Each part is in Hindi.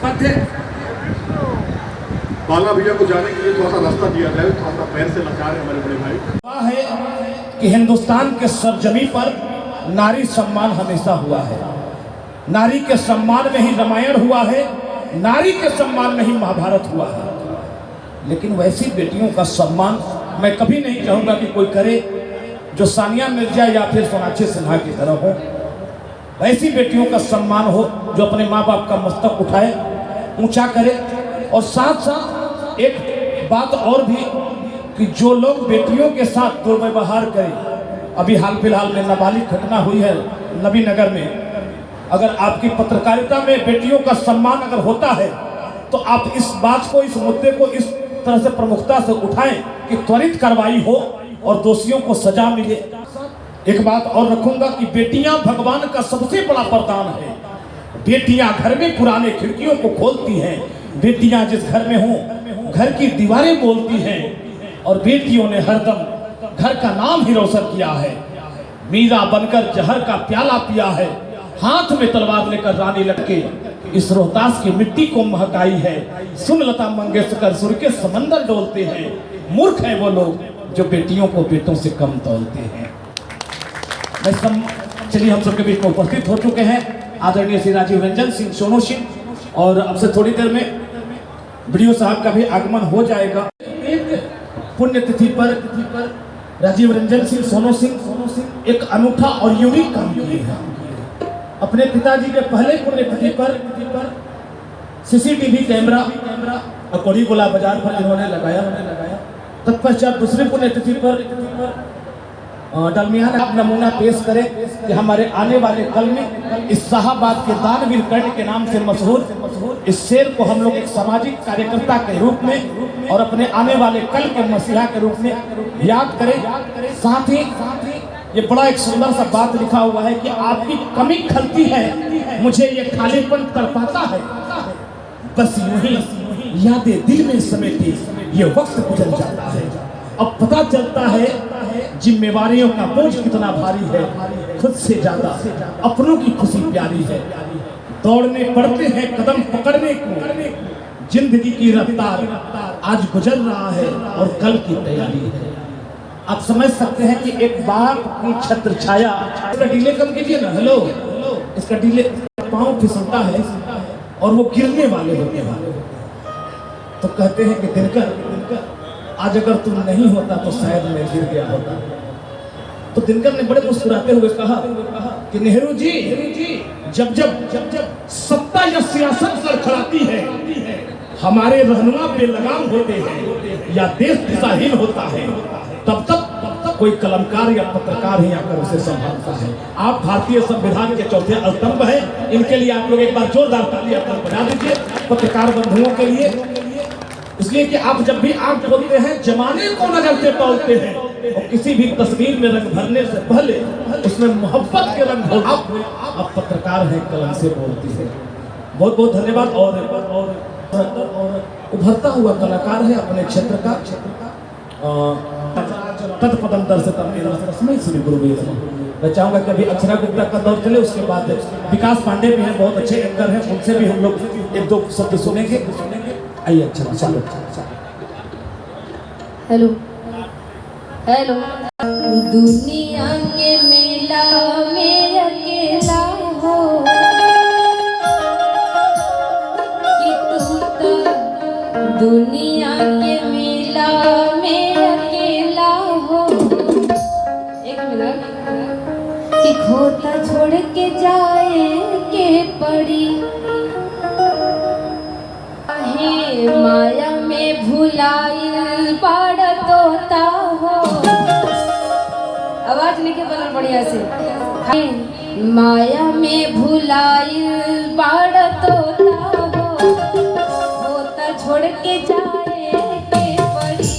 पद है। बाला भैया को जाने के लिए थोड़ा सा रास्ता दिया जाए, थोड़ा सा पैर से लाचार है हमारे बड़े भाई। है कि हिंदुस्तान के सरजमी पर नारी सम्मान हमेशा हुआ है। नारी के सम्मान में ही रामायण हुआ है, नारी के सम्मान में ही महाभारत हुआ है। लेकिन वैसी बेटियों का सम्मान मैं कभी नहीं चाहूँगा कि कोई करे जो सानिया मिर्जा या फिर सोनाक्षी सिन्हा की तरह हो। वैसी बेटियों का सम्मान हो जो अपने माँ बाप का मस्तक उठाए, ऊंचा करे। और साथ साथ एक बात और भी कि जो लोग बेटियों के साथ दुर्व्यवहार करें, अभी हाल फिलहाल में नाबालिग घटना हुई है नबी नगर में। अगर आपकी पत्रकारिता में बेटियों का सम्मान अगर होता है तो आप इस बात को, इस मुद्दे को इस तरह से प्रमुखता से उठाएं कि त्वरित कार्रवाई हो और दोषियों को सजा मिले। एक बात और रखूंगा कि बेटियां भगवान का सबसे बड़ा वरदान है। बेटियां घर में पुराने खिड़कियों को खोलती हैं। बेटियां जिस घर में हों घर की दीवारें बोलती हैं। और बेटियों ने हरदम घर का नाम ही रोशन किया है। मीरा बनकर जहर का प्याला पिया है, हाथ में तलवार लेकर रानी लटके इस रोहतास की मिट्टी को महकाई है। सुन लता मंगेशकर सुर के समंदर डोलते हैं। मूर्ख है वो लोग जो बेटियों को बेटों से कम तौलते हैं। चलिए हम सबके बीच में उपस्थित हो चुके हैं आदरणीय श्री राजीव रंजन सिंह सोनू सिंह, और अब से थोड़ी देर में वीडियो साहब का भी आगमन हो जाएगा। एक पुण्यतिथि पर राजीव रंजन सिंह सोनू सिंह एक अनूठा और यूनिक काम किए हैं। अपने पिताजी के पहले पुण्यतिथि पर सीसीटीवी कैमरा अकोड़ी गोला बाजार पर इन्होंने लगाया। तत्पश्चात दूसरे पुण्यतिथि पर डलमियान आप नमूना पेश करें कि हमारे आने वाले कल में इस शाहाबाद के दानवीर कर्ण के नाम से मशहूर इस शेर को हम लोग एक सामाजिक कार्यकर्ता के रूप में और अपने आने वाले कल के मसीहा के रूप में याद करें। साथ ही ये बड़ा एक सुंदर सा बात लिखा हुआ है कि आपकी कमी खलती है, मुझे ये खालीपन तड़पाता है, बस यूं ही यादें दिल में समेटी ये वक्त गुजर जाता है। अब पता चलता है जिम्मेवारियों का बोझ कितना भारी है, खुद से ज्यादा अपनों की खुशी प्यारी है। दौड़ने पड़ते हैं कदम पकड़ने को, जिंदगी की रफ्तार आज गुजर रहा है और कल की तैयारी है। आप समझ सकते हैं कि एक बाप की छत्र छाया, इसका डीले कम कीजिए ना, हेलो, इसका डीले पाँव फिसलता है और वो गिरने वाले होते हैं। तो कहते हैं कि दिनकर आज अगर तुम नहीं होता तो शायद मैं गिर गया होता। तो दिनकर ने बड़े मुस्कुराते हुए कहा कि नेहरू जी जब सत्ता या सियासत लड़खड़ाती है, हमारे रहनुमा बेलगाम होते हैं या देश दिशाहीन होता है, तब तक कोई कलमकार या पत्रकार ही आकर उसे संभालता है। आप भारतीय संविधान के चौथे स्तंभ हैं। इनके लिए आप लोग एक बार जोरदार तालियां बजा दीजिए पत्रकार बंधुओं के लिए। इसलिए कि आप जब भी आंख खोलते हैं जमाने को नजर से तौलते हैं और किसी भी तस्वीर में रंग भरने से पहले उसमें मोहब्बत के रंग भर। आप पत्रकार हैं, कलम से बोलती है। बहुत बहुत धन्यवाद। और उभरता हुआ कलाकार है अपने क्षेत्र का। तत्पदम दर्शतम श्री गुरुदेव। मैं चाहूंगा कि अभी अक्षरा गुप्ता का दौर चले, उसके बाद विकास पांडे भी हैं, बहुत अच्छे एंकर हैं, उनसे भी हम लोग एक दो शब्द सुनेंगे। आइए अच्छा चलो। Hello hello. दुनिया के मेला में अकेला हो कि तू तो दुनिया के मेला में अकेला हो। एक मिनट कि खोता छोड़ के जाए के पड़ी, माया में भुलाइल बाड़ा तोता हो। आवाज लेके बोलना बढ़िया से। माया में भुलाइल बाड़ा तोता हो, होता छोड़ के जाए के पड़ी।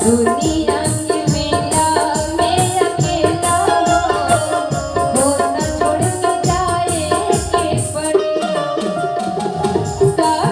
दुनिया के मेला में अकेला हो, होता छोड़ के जाए के पड़ी। छोटा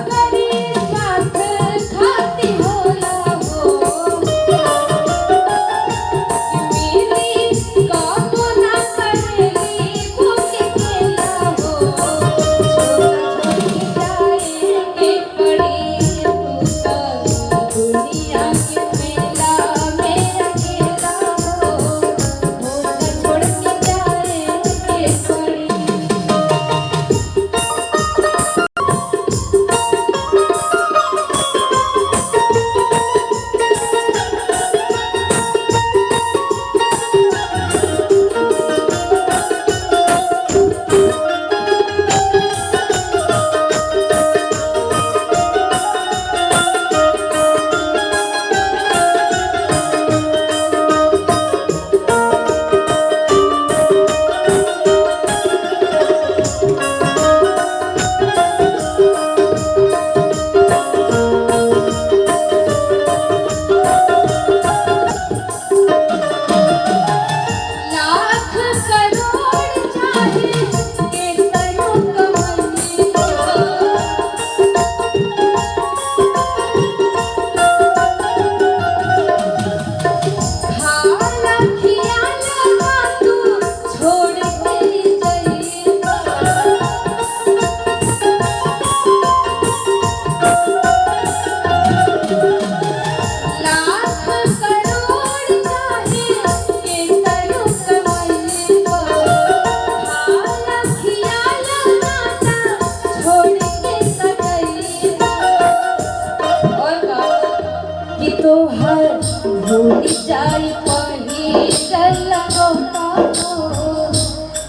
जाई पहिरल होता हो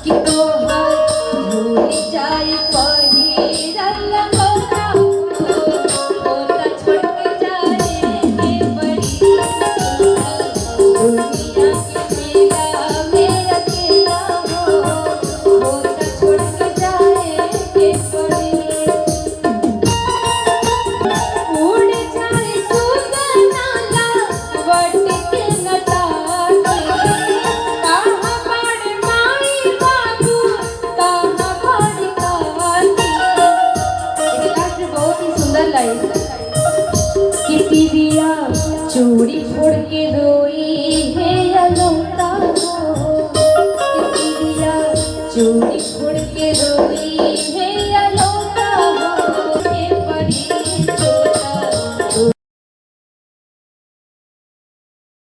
कि तोहर भूल जाई पहिरल होता हो होता छोड़ के जाए के बड़ी दुनिया के मेला में अकेला हो होता छोड़ के जाए के बड़ी उड़ जाए सुगनाला वट के नटाके कहाँ बड़ माई बाबू कहाँ बड़ काकी। एक लास्ट में बहुत ही सुंदर लाइन कि पिरिया चूड़ी फोड़ के रोई है अलौता हो कि पिरिया चूड़ी फोड़ के रोई